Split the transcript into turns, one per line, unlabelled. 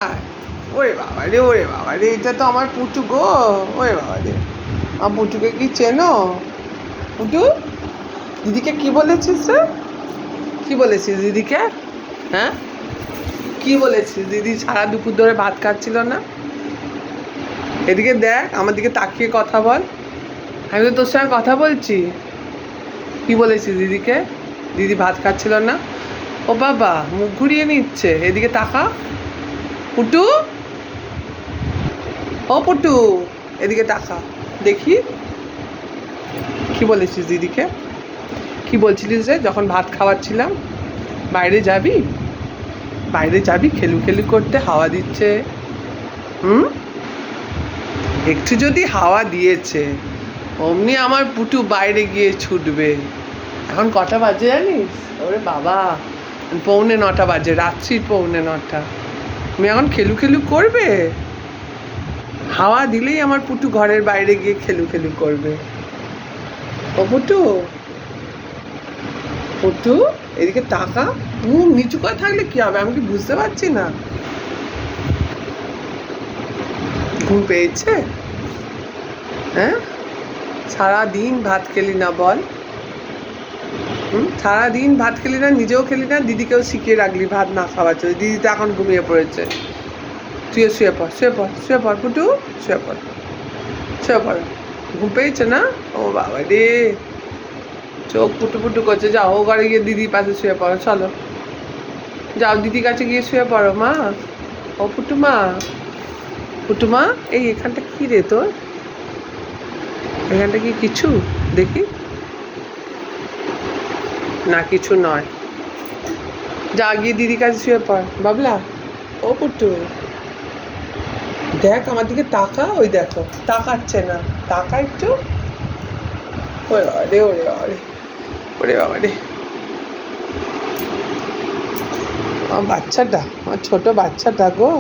ওরে বাবা রে, ওরে বাবা রে, এটা তো আমার পুটু গো। ওরে বাবা রে, আমার পুটুকে কি চেনো? পুটু, দিদিকে কি বলেছিস রে? কি বলেছিস দিদিকে? হ্যাঁ, কি বলেছিস? দিদি সারা দুপুর ধরে ভাত খাচ্ছিল না। এদিকে দেখ, আমার দিকে তাকিয়ে কথা বল। আমি তো তোর সঙ্গে কথা বলছি। কি বলেছিস দিদিকে? দিদি ভাত খাচ্ছিল না। ও বাবা, মুখ ঘুরিয়ে নিচ্ছে। এদিকে তাকা। পুটু, ও পুটু, এদিকে তাকা দেখি। কি বলেছিস দিদিকে? কি বলছিলিস রে যখন ভাত খাওয়াচ্ছিলাম? বাইরে যাবি? বাইরে যাবি খেলু খেলু করতে? হাওয়া দিচ্ছে। হুম, একটু যদি হাওয়া দিয়েছে অমনি আমার পুটু বাইরে গিয়ে ছুটবে। এখন কটা বাজে জানিস? ওরে বাবা, 9:45 বাজে, রাত্রির 9:45। তুমি এখন খেলু খেলু করবে? হাওয়া দিলেই আমার পুটু ঘরের বাইরে গিয়ে খেলু খেলু করবে। ও পুটু, পুটু, এদিকে তাকা। মুখ নিচু করে থাকলে কি হবে? আমি কি বুঝতে পারছি না? ঘুম পেয়েছে? হ্যাঁ, সারাদিন ভাত খেলি না বল? সারাদিন ভাত খেলি না, নিজেও খেলি না, দিদিকেও শিখিয়ে রাখলি ভাত না খাওয়ার জন্য। দিদি তো এখন ঘুমিয়ে পড়েছে। তুইও শুয়ে পড়, শুয়ে পড়, শুয়ে পড় পুটু, শুয়ে পড়, শুয়ে পড়। ঘুম পেয়েছে না? ও বাবা রে, চোখ পুটু পুটু করছে। যাও ও ঘরে গিয়ে দিদির পাশে শুয়ে পড়ো, চলো যাও দিদির কাছে গিয়ে শুয়ে পড়ো মা। ও পুটুমা, পুটুমা, এই এখানটা কি রে তোর? এখানটা কি কিছু? দেখি। না, কিছু নয়। যা গিয়ে দিদির কাছে শুয়ে পড় বাবলা। ও পুটু, দেখ আমার দিকে তাকা। ওই দেখো, তাকাচ্ছে না। তাকা একটু। ওরে বাবা রে, ওরে বাবা রে, ওরে বাবা রে, আমার বাচ্চাটা, আমার ছোট বাচ্চাটা গো।